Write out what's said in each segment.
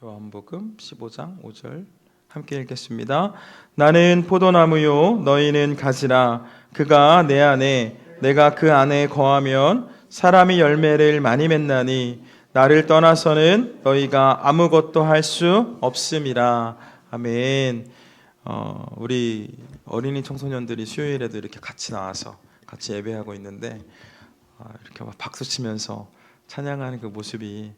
요한복음 15장 5절 함께 읽겠습니다. 나는 포도나무요 너희는 가지라. 그가 내 안에 내가 그 안에 거하면 사람이 열매를 많이 맺나니 나를 떠나서는 너희가 아무것도 할 수 없음이라. 아멘. 우리 어린이 청소년들이 수요일에도 이렇게 같이 나와서 같이 예배하고 있는데 이렇게 막 박수 치면서 찬양하는 그 모습이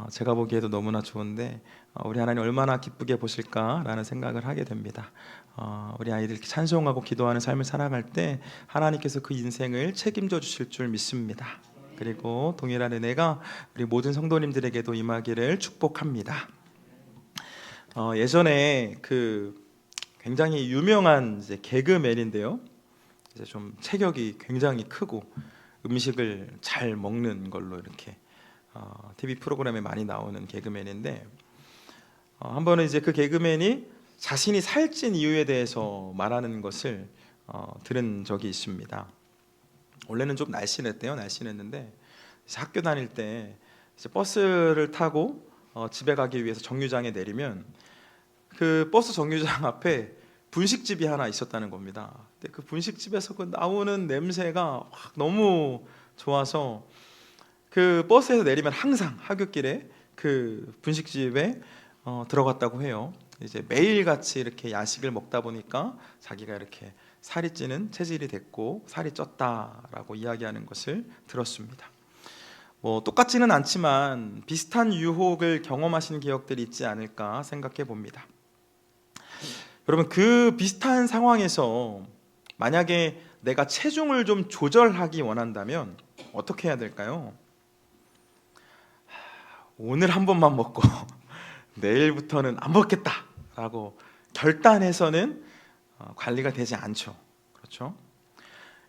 제가 보기에도 너무나 좋은데 우리 하나님 얼마나 기쁘게 보실까라는 생각을 하게 됩니다. 우리 아이들 찬송하고 기도하는 삶을 살아갈 때 하나님께서 그 인생을 책임져 주실 줄 믿습니다. 그리고 동일한 은혜가 우리 모든 성도님들에게도 임하기를 축복합니다. 예전에 그 굉장히 유명한 이제 개그맨인데요. 이제 좀 체격이 굉장히 크고 음식을 잘 먹는 걸로 이렇게 TV 프로그램에 많이 나오는 개그맨인데 한 번은 이제 그 개그맨이 자신이 살찐 이유에 대해서 말하는 것을 들은 적이 있습니다. 원래는 좀 날씬했는데 학교 다닐 때 이제 버스를 타고 집에 가기 위해서 정류장에 내리면 그 버스 정류장 앞에 분식집이 하나 있었다는 겁니다. 근데 그 분식집에서 그 나오는 냄새가 너무 좋아서 그 버스에서 내리면 항상 하굣길에 그 분식집에 들어갔다고 해요. 이제 매일같이 이렇게 야식을 먹다 보니까 자기가 이렇게 살이 찌는 체질이 됐고 살이 쪘다라고 이야기하는 것을 들었습니다. 뭐 똑같지는 않지만 비슷한 유혹을 경험하신 기억들이 있지 않을까 생각해 봅니다. 여러분, 그 비슷한 상황에서 만약에 내가 체중을 좀 조절하기 원한다면 어떻게 해야 될까요? 오늘 한 번만 먹고 내일부터는 안 먹겠다라고 결단해서는 관리가 되지 않죠. 그렇죠?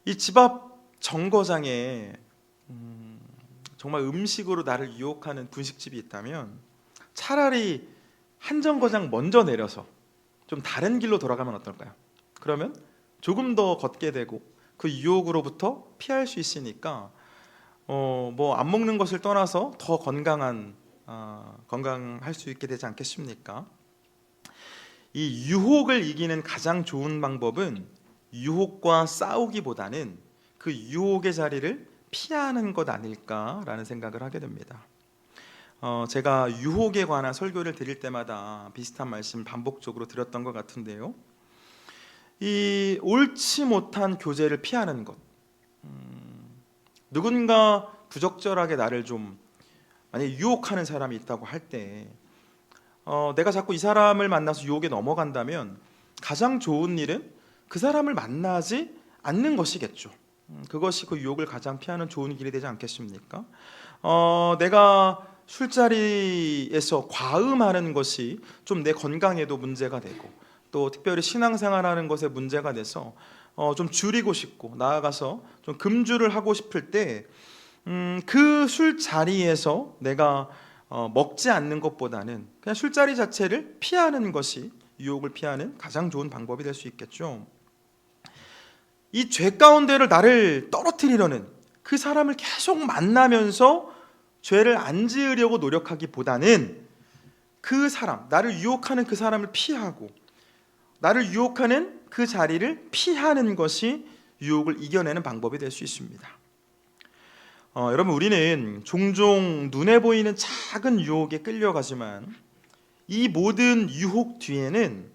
이 집 앞 정거장에 정말 음식으로 나를 유혹하는 분식집이 있다면 차라리 한 정거장 먼저 내려서 좀 다른 길로 돌아가면 어떨까요? 그러면 조금 더 걷게 되고 그 유혹으로부터 피할 수 있으니까 뭐 안 먹는 것을 떠나서 더 건강할 수 있게 되지 않겠습니까? 이 유혹을 이기는 가장 좋은 방법은 유혹과 싸우기보다는 그 유혹의 자리를 피하는 것 아닐까라는 생각을 하게 됩니다. 제가 유혹에 관한 설교를 드릴 때마다 비슷한 말씀 반복적으로 드렸던 것 같은데요. 이 옳지 못한 교제를 피하는 것, 누군가 부적절하게 나를 좀 만약에 유혹하는 사람이 있다고 할 때 내가 자꾸 이 사람을 만나서 유혹에 넘어간다면 가장 좋은 일은 그 사람을 만나지 않는 것이겠죠. 그것이 그 유혹을 가장 피하는 좋은 길이 되지 않겠습니까? 내가 술자리에서 과음하는 것이 좀 내 건강에도 문제가 되고 또 특별히 신앙생활하는 것에 문제가 돼서 좀 줄이고 싶고 나아가서 좀 금주를 하고 싶을 때 그 술자리에서 내가 먹지 않는 것보다는 그냥 술자리 자체를 피하는 것이 유혹을 피하는 가장 좋은 방법이 될 수 있겠죠. 이 죄 가운데를 나를 떨어뜨리려는 그 사람을 계속 만나면서 죄를 안 지으려고 노력하기보다는 그 사람, 나를 유혹하는 그 사람을 피하고 나를 유혹하는 그 자리를 피하는 것이 유혹을 이겨내는 방법이 될 수 있습니다. 여러분, 우리는 종종 눈에 보이는 작은 유혹에 끌려가지만 이 모든 유혹 뒤에는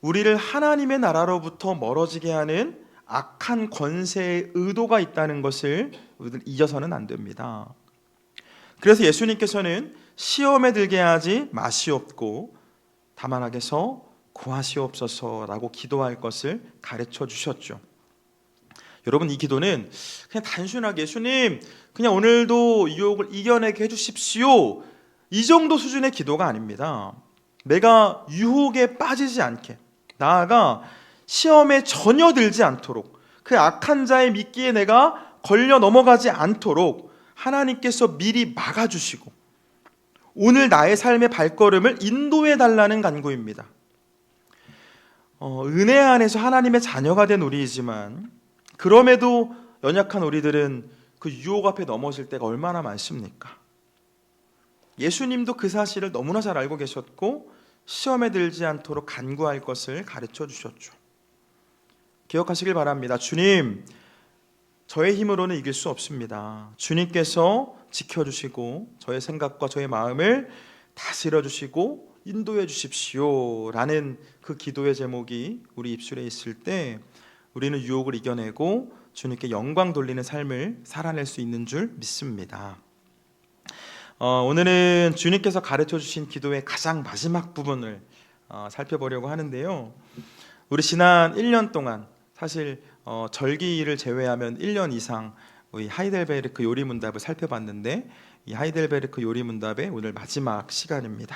우리를 하나님의 나라로부터 멀어지게 하는 악한 권세의 의도가 있다는 것을 우리들 잊어서는 안 됩니다. 그래서 예수님께서는 시험에 들게 하지 마시옵고 다만하게서 구하시옵소서라고 기도할 것을 가르쳐 주셨죠. 여러분, 이 기도는 그냥 단순하게 예수님 그냥 오늘도 유혹을 이겨내게 해주십시오 이 정도 수준의 기도가 아닙니다. 내가 유혹에 빠지지 않게, 나아가 시험에 전혀 들지 않도록, 그 악한 자의 미끼에 내가 걸려 넘어가지 않도록 하나님께서 미리 막아주시고 오늘 나의 삶의 발걸음을 인도해 달라는 간구입니다. 은혜 안에서 하나님의 자녀가 된 우리이지만 그럼에도 연약한 우리들은 그 유혹 앞에 넘어질 때가 얼마나 많습니까? 예수님도 그 사실을 너무나 잘 알고 계셨고 시험에 들지 않도록 간구할 것을 가르쳐 주셨죠. 기억하시길 바랍니다. 주님, 저의 힘으로는 이길 수 없습니다. 주님께서 지켜주시고 저의 생각과 저의 마음을 다스려 주시고 인도해 주십시오 라는 그 기도의 제목이 우리 입술에 있을 때 우리는 유혹을 이겨내고 주님께 영광 돌리는 삶을 살아낼 수 있는 줄 믿습니다. 오늘은 주님께서 가르쳐 주신 기도의 가장 마지막 부분을 살펴보려고 하는데요. 우리 지난 1년 동안 사실 절기를 제외하면 1년 이상 우리 하이델베르크 요리문답을 살펴봤는데 이 하이델베르크 요리문답의 오늘 마지막 시간입니다.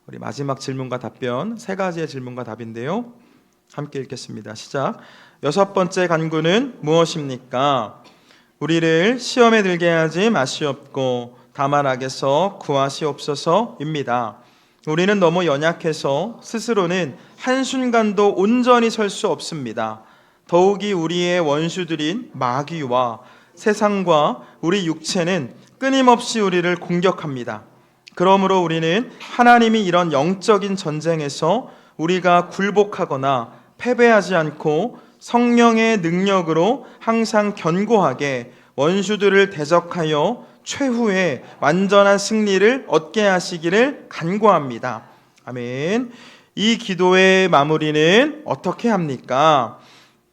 우리 마지막 질문과 답변 3가지의 질문과 답인데요. 함께 읽겠습니다. 시작. 6번째 간구는 무엇입니까? 우리를 시험에 들게 하지 마시옵고 다만 악에서 구하시옵소서입니다. 우리는 너무 연약해서 스스로는 한순간도 온전히 설 수 없습니다. 더욱이 우리의 원수들인 마귀와 세상과 우리 육체는 끊임없이 우리를 공격합니다. 그러므로 우리는 하나님이 이런 영적인 전쟁에서 우리가 굴복하거나 패배하지 않고 성령의 능력으로 항상 견고하게 원수들을 대적하여 최후의 완전한 승리를 얻게 하시기를 간구합니다. 아멘. 이 기도의 마무리는 어떻게 합니까?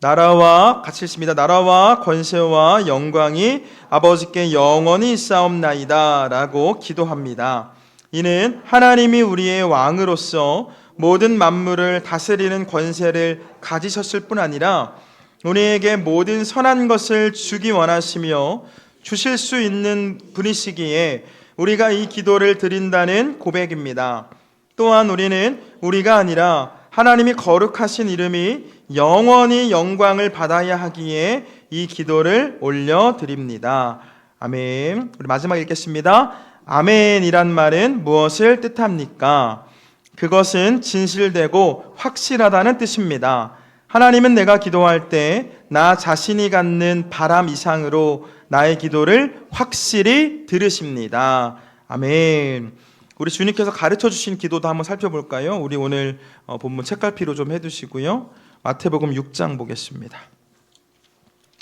나라와 같이 읽습니다. 나라와 권세와 영광이 아버지께 영원히 있사옵나이다 라고 기도합니다. 이는 하나님이 우리의 왕으로서 모든 만물을 다스리는 권세를 가지셨을 뿐 아니라 우리에게 모든 선한 것을 주기 원하시며 주실 수 있는 분이시기에 우리가 이 기도를 드린다는 고백입니다. 또한 우리는 우리가 아니라 하나님이 거룩하신 이름이 영원히 영광을 받아야 하기에 이 기도를 올려드립니다. 아멘. 우리 마지막 읽겠습니다. 아멘이란 말은 무엇을 뜻합니까? 그것은 진실되고 확실하다는 뜻입니다. 하나님은 내가 기도할 때 나 자신이 갖는 바람 이상으로 나의 기도를 확실히 들으십니다. 아멘. 우리 주님께서 가르쳐 주신 기도도 한번 살펴볼까요? 우리 오늘 본문 책갈피로 좀 해두시고요. 마태복음 6장 보겠습니다.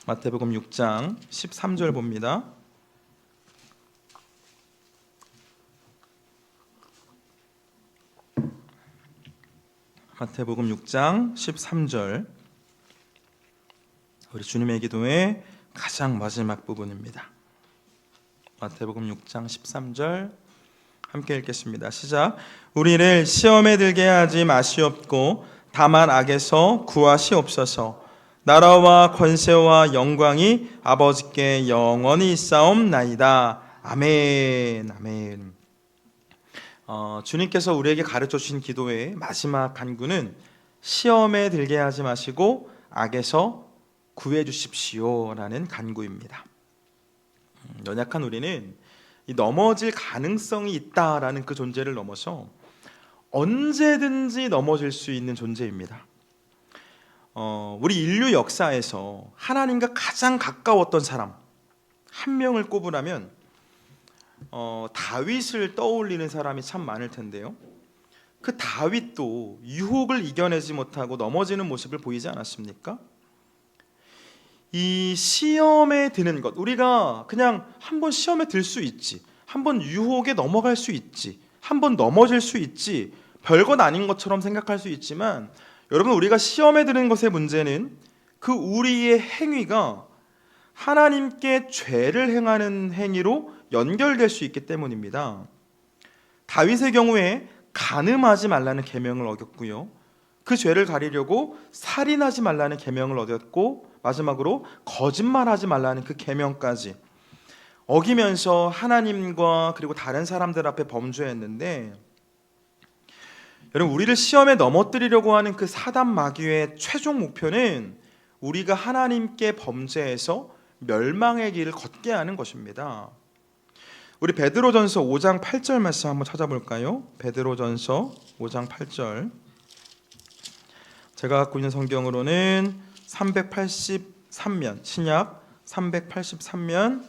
마태복음 6장 13절 봅니다. 마태복음 6장 13절 우리 주님의 기도의 가장 마지막 부분입니다. 마태복음 6장 13절 함께 읽겠습니다. 시작. 우리를 시험에 들게 하지 마시옵고 다만 악에서 구하시옵소서. 나라와 권세와 영광이 아버지께 영원히 있사옵나이다. 아멘. 아멘. 주님께서 우리에게 가르쳐 주신 기도의 마지막 간구는 시험에 들게 하지 마시고 악에서 구해 주십시오라는 간구입니다. 연약한 우리는 이 넘어질 가능성이 있다라는 그 존재를 넘어서 언제든지 넘어질 수 있는 존재입니다. 우리 인류 역사에서 하나님과 가장 가까웠던 사람 한 명을 꼽으라면 다윗을 떠올리는 사람이 참 많을 텐데요. 그 다윗도 유혹을 이겨내지 못하고 넘어지는 모습을 보이지 않았습니까? 이 시험에 드는 것, 우리가 그냥 한번 시험에 들 수 있지, 한번 유혹에 넘어갈 수 있지, 한번 넘어질 수 있지, 별것 아닌 것처럼 생각할 수 있지만 여러분, 우리가 시험에 드는 것의 문제는 그 우리의 행위가 하나님께 죄를 행하는 행위로 연결될 수 있기 때문입니다. 다윗의 경우에 간음하지 말라는 계명을 어겼고요, 그 죄를 가리려고 살인하지 말라는 계명을 어겼고, 마지막으로 거짓말하지 말라는 그 계명까지 어기면서 하나님과 그리고 다른 사람들 앞에 범죄했는데, 여러분, 우리를 시험에 넘어뜨리려고 하는 그 사단 마귀의 최종 목표는 우리가 하나님께 범죄해서 멸망의 길을 걷게 하는 것입니다. 우리 베드로전서 5장 8절 말씀 한번 찾아볼까요? 베드로전서 5장 8절. 제가 갖고 있는 성경으로는 383면, 신약 383면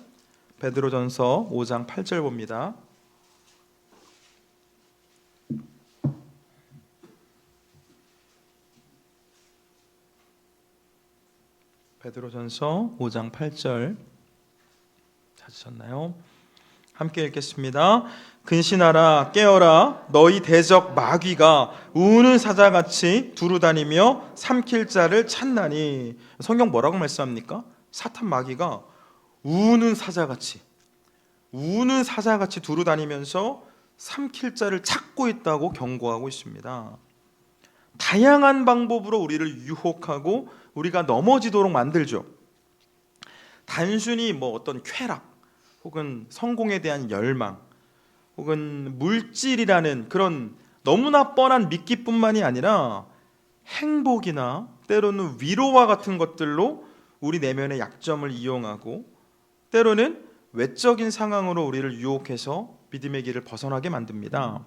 베드로전서 5장 8절 봅니다. 베드로전서 5장 8절 찾으셨나요? 함께 읽겠습니다. 근신하라 깨어라 너희 대적 마귀가 우는 사자같이 두루다니며 삼킬 자를 찾나니. 성경 뭐라고 말씀합니까? 사탄 마귀가 우는 사자같이 두루다니면서 삼킬 자를 찾고 있다고 경고하고 있습니다. 다양한 방법으로 우리를 유혹하고 우리가 넘어지도록 만들죠. 단순히 어떤 쾌락 혹은 성공에 대한 열망 혹은 물질이라는 그런 너무나 뻔한 미끼뿐만이 아니라 행복이나 때로는 위로와 같은 것들로 우리 내면의 약점을 이용하고 때로는 외적인 상황으로 우리를 유혹해서 믿음의 길을 벗어나게 만듭니다.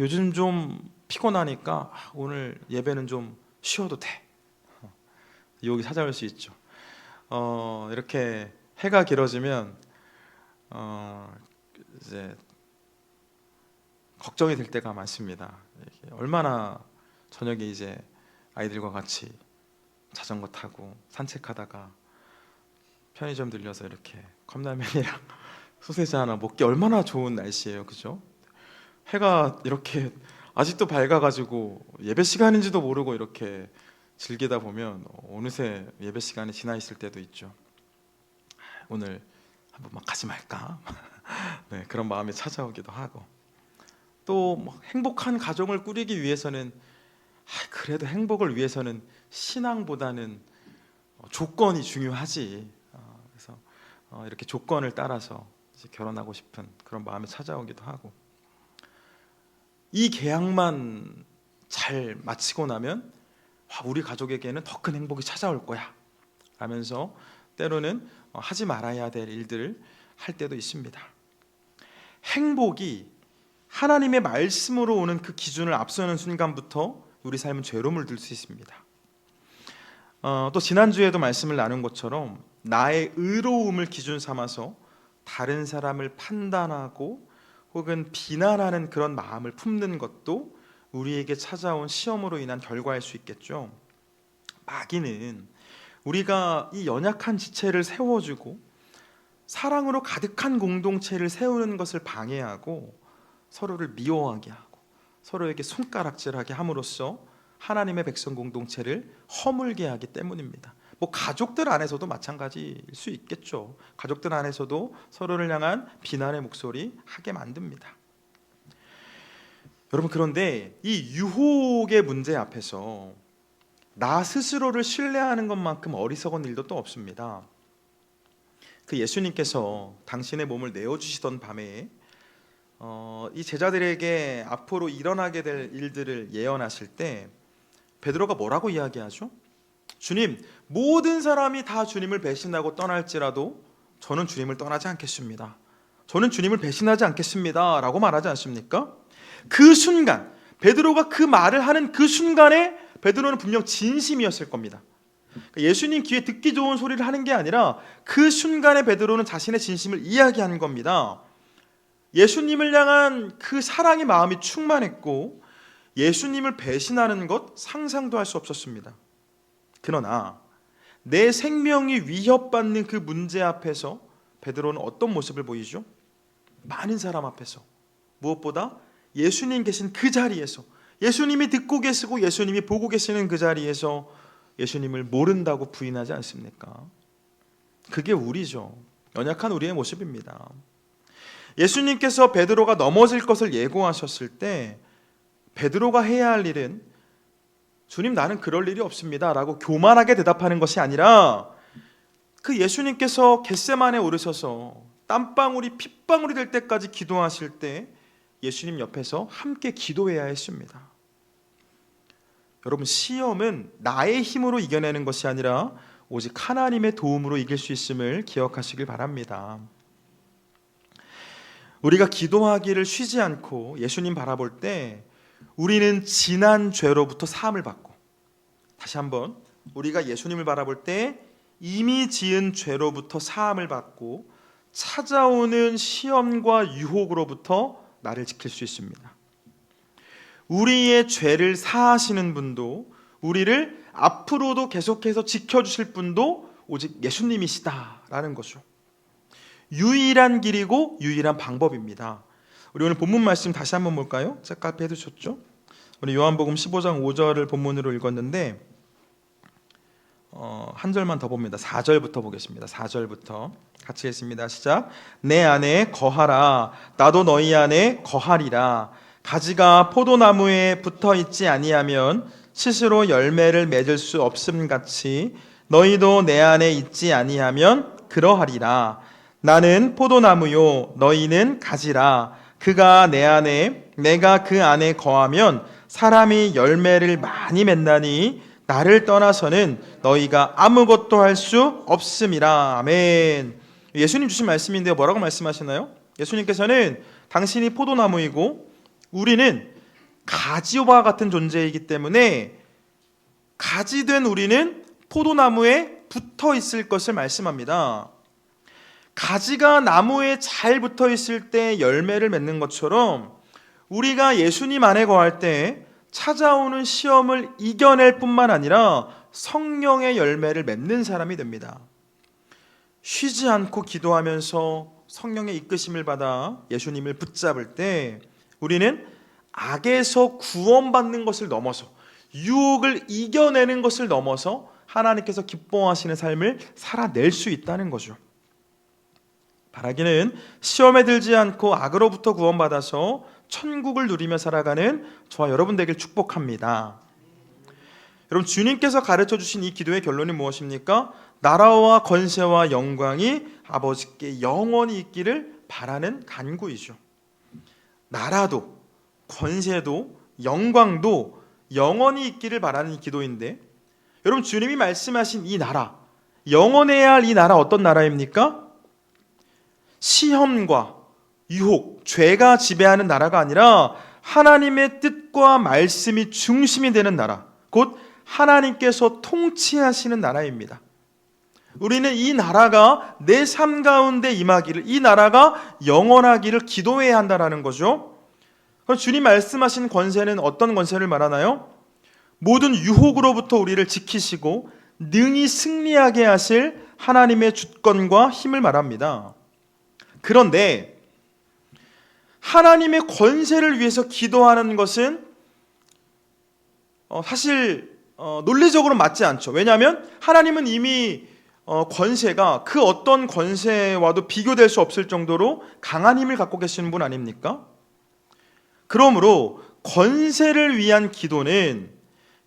요즘 좀 피곤하니까 오늘 예배는 좀 쉬어도 돼. 유혹이 찾아올 수 있죠. 이렇게 해가 길어지면 이제 걱정이 될 때가 많습니다. 얼마나 저녁에 이제 아이들과 같이 자전거 타고 산책하다가 편의점 들려서 이렇게 컵라면이랑 소세지 하나 먹기 얼마나 좋은 날씨예요, 그죠? 해가 이렇게 아직도 밝아가지고 예배 시간인지도 모르고 이렇게 즐기다 보면 어느새 예배 시간이 지나 있을 때도 있죠. 오늘 한번 막 가지 말까? 네, 그런 마음이 찾아오기도 하고, 또 행복한 가정을 꾸리기 위해서는 그래도 행복을 위해서는 신앙보다는 조건이 중요하지. 그래서 이렇게 조건을 따라서 이제 결혼하고 싶은 그런 마음이 찾아오기도 하고, 이 계약만 잘 마치고 나면 우리 가족에게는 더 큰 행복이 찾아올 거야 라면서 때로는 하지 말아야 될 일들을 할 때도 있습니다. 행복이 하나님의 말씀으로 오는 그 기준을 앞서는 순간부터 우리 삶은 죄로 물들 수 있습니다. 또 지난주에도 말씀을 나눈 것처럼 나의 의로움을 기준 삼아서 다른 사람을 판단하고 혹은 비난하는 그런 마음을 품는 것도 우리에게 찾아온 시험으로 인한 결과일 수 있겠죠. 마귀는 우리가 이 연약한 지체를 세워주고 사랑으로 가득한 공동체를 세우는 것을 방해하고 서로를 미워하게 하고 서로에게 손가락질하게 함으로써 하나님의 백성 공동체를 허물게 하기 때문입니다. 가족들 안에서도 마찬가지일 수 있겠죠. 가족들 안에서도 서로를 향한 비난의 목소리 하게 만듭니다. 여러분, 그런데 이 유혹의 문제 앞에서 나 스스로를 신뢰하는 것만큼 어리석은 일도 또 없습니다. 그 예수님께서 당신의 몸을 내어주시던 밤에 이 제자들에게 앞으로 일어나게 될 일들을 예언하실 때 베드로가 뭐라고 이야기하죠? 주님, 모든 사람이 다 주님을 배신하고 떠날지라도 저는 주님을 떠나지 않겠습니다. 저는 주님을 배신하지 않겠습니다 라고 말하지 않습니까? 그 순간, 베드로가 그 말을 하는 그 순간에 베드로는 분명 진심이었을 겁니다. 예수님 귀에 듣기 좋은 소리를 하는 게 아니라 그 순간에 베드로는 자신의 진심을 이야기하는 겁니다. 예수님을 향한 그 사랑의 마음이 충만했고 예수님을 배신하는 것 상상도 할 수 없었습니다. 그러나 내 생명이 위협받는 그 문제 앞에서 베드로는 어떤 모습을 보이죠? 많은 사람 앞에서, 무엇보다 예수님 계신 그 자리에서, 예수님이 듣고 계시고 예수님이 보고 계시는 그 자리에서 예수님을 모른다고 부인하지 않습니까? 그게 우리죠. 연약한 우리의 모습입니다. 예수님께서 베드로가 넘어질 것을 예고하셨을 때 베드로가 해야 할 일은 주님, 나는 그럴 일이 없습니다 라고 교만하게 대답하는 것이 아니라 그 예수님께서 겟세마네에 오르셔서 땀방울이 핏방울이 될 때까지 기도하실 때 예수님 옆에서 함께 기도해야 했습니다. 여러분, 시험은 나의 힘으로 이겨내는 것이 아니라 오직 하나님의 도움으로 이길 수 있음을 기억하시길 바랍니다. 우리가 기도하기를 쉬지 않고 예수님 바라볼 때 우리는 지난 죄로부터 사함을 받고, 다시 한번, 우리가 예수님을 바라볼 때 이미 지은 죄로부터 사함을 받고 찾아오는 시험과 유혹으로부터 나를 지킬 수 있습니다. 우리의 죄를 사하시는 분도 우리를 앞으로도 계속해서 지켜주실 분도 오직 예수님이시다라는 거죠. 유일한 길이고 유일한 방법입니다. 우리 오늘 본문 말씀 다시 한번 볼까요? 책카페 해두셨죠? 우리 요한복음 15장 5절을 본문으로 읽었는데 한 절만 더 봅니다. 4절부터 보겠습니다. 4절부터 같이 읽습니다. 시작. 내 안에 거하라. 나도 너희 안에 거하리라. 가지가 포도나무에 붙어 있지 아니하면 스스로 열매를 맺을 수 없음 같이 너희도 내 안에 있지 아니하면 그러하리라. 나는 포도나무요 너희는 가지라. 그가 내 안에 내가 그 안에 거하면 사람이 열매를 많이 맺나니 나를 떠나서는 너희가 아무것도 할 수 없음이라. 아멘. 예수님 주신 말씀인데요, 뭐라고 말씀하시나요? 예수님께서는 당신이 포도나무이고 우리는 가지와 같은 존재이기 때문에 가지된 우리는 포도나무에 붙어 있을 것을 말씀합니다. 가지가 나무에 잘 붙어 있을 때 열매를 맺는 것처럼 우리가 예수님 안에 거할 때 찾아오는 시험을 이겨낼 뿐만 아니라 성령의 열매를 맺는 사람이 됩니다. 쉬지 않고 기도하면서 성령의 이끄심을 받아 예수님을 붙잡을 때 우리는 악에서 구원받는 것을 넘어서 유혹을 이겨내는 것을 넘어서 하나님께서 기뻐하시는 삶을 살아낼 수 있다는 거죠. 바라기는 시험에 들지 않고 악으로부터 구원받아서 천국을 누리며 살아가는 저와 여러분 되길 축복합니다. 여러분, 주님께서 가르쳐 주신 이 기도의 결론이 무엇입니까? 나라와 권세와 영광이 아버지께 영원히 있기를 바라는 간구이죠. 나라도 권세도 영광도 영원히 있기를 바라는 이 기도인데, 여러분, 주님이 말씀하신 이 나라, 영원해야 할 이 나라 어떤 나라입니까? 시험과 유혹, 죄가 지배하는 나라가 아니라 하나님의 뜻과 말씀이 중심이 되는 나라, 곧 하나님께서 통치하시는 나라입니다. 우리는 이 나라가 내 삶 가운데 임하기를, 이 나라가 영원하기를 기도해야 한다는 거죠. 그럼 주님 말씀하신 권세는 어떤 권세를 말하나요? 모든 유혹으로부터 우리를 지키시고 능히 승리하게 하실 하나님의 주권과 힘을 말합니다. 그런데 하나님의 권세를 위해서 기도하는 것은 사실 논리적으로 맞지 않죠. 왜냐하면 하나님은 이미 권세가 그 어떤 권세와도 비교될 수 없을 정도로 강한 힘을 갖고 계시는 분 아닙니까? 그러므로 권세를 위한 기도는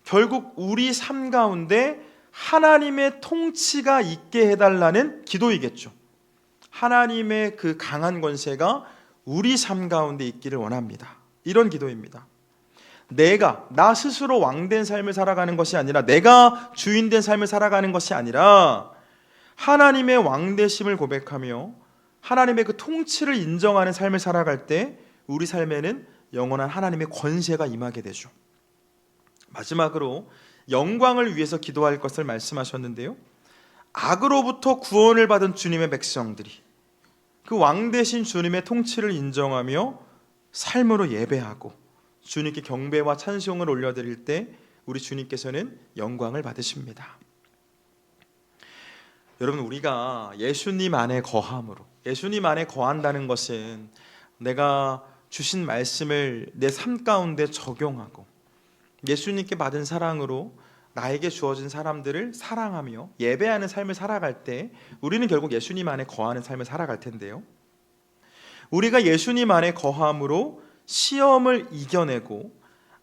결국 우리 삶 가운데 하나님의 통치가 있게 해달라는 기도이겠죠. 하나님의 그 강한 권세가 우리 삶 가운데 있기를 원합니다. 이런 기도입니다. 나 스스로 왕된 삶을 살아가는 것이 아니라, 내가 주인된 삶을 살아가는 것이 아니라 하나님의 왕되심을 고백하며 하나님의 그 통치를 인정하는 삶을 살아갈 때 우리 삶에는 영원한 하나님의 권세가 임하게 되죠. 마지막으로 영광을 위해서 기도할 것을 말씀하셨는데요, 악으로부터 구원을 받은 주님의 백성들이 그 왕되신 주님의 통치를 인정하며 삶으로 예배하고 주님께 경배와 찬송을 올려드릴 때 우리 주님께서는 영광을 받으십니다. 여러분, 우리가 예수님 안에 거함으로, 예수님 안에 거한다는 것은 내가 주신 말씀을 내 삶 가운데 적용하고 예수님께 받은 사랑으로 나에게 주어진 사람들을 사랑하며 예배하는 삶을 살아갈 때 우리는 결국 예수님 안에 거하는 삶을 살아갈 텐데요, 우리가 예수님 안에 거함으로 시험을 이겨내고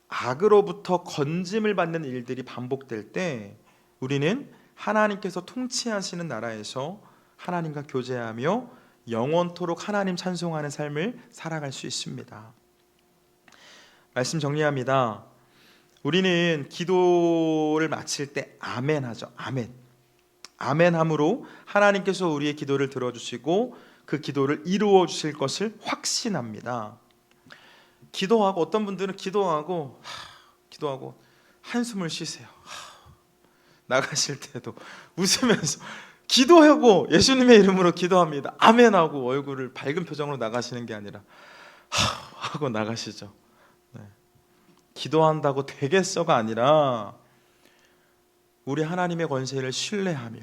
악으로부터 건짐을 받는 일들이 반복될 때 우리는 하나님께서 통치하시는 나라에서 하나님과 교제하며 영원토록 하나님 찬송하는 삶을 살아갈 수 있습니다. 말씀 정리합니다. 우리는 기도를 마칠 때 아멘 하죠. 아멘. 아멘 함으로 하나님께서 우리의 기도를 들어주시고 그 기도를 이루어 주실 것을 확신합니다. 기도하고, 어떤 분들은 기도하고 한숨을 쉬세요. 나가실 때도 웃으면서 기도하고 예수님의 이름으로 기도합니다. 아멘하고 얼굴을 밝은 표정으로 나가시는 게 아니라 하고 나가시죠. 네. 기도한다고 되겠어가 아니라 우리 하나님의 권세를 신뢰하며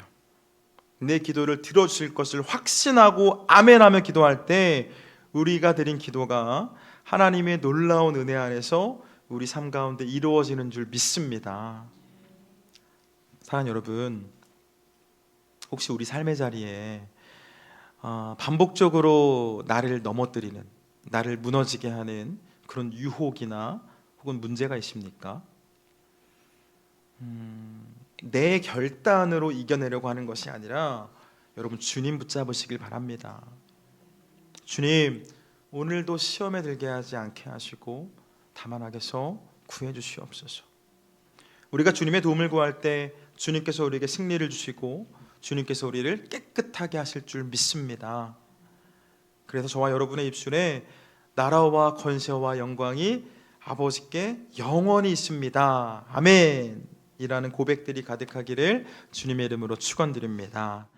내 기도를 들어주실 것을 확신하고 아멘하며 기도할 때 우리가 드린 기도가 하나님의 놀라운 은혜 안에서 우리 삶 가운데 이루어지는 줄 믿습니다. 사랑하는 여러분, 혹시 우리 삶의 자리에 반복적으로 나를 넘어뜨리는, 나를 무너지게 하는 그런 유혹이나 혹은 문제가 있습니까? 내 결단으로 이겨내려고 하는 것이 아니라 여러분 주님 붙잡으시길 바랍니다. 주님, 오늘도 시험에 들게 하지 않게 하시고 다만 악에서 구해 주시옵소서. 우리가 주님의 도움을 구할 때 주님께서 우리에게 승리를 주시고 주님께서 우리를 깨끗하게 하실 줄 믿습니다. 그래서 저와 여러분의 입술에 나라와 권세와 영광이 아버지께 영원히 있습니다. 아멘. 이라는 고백들이 가득하기를 주님의 이름으로 축원드립니다.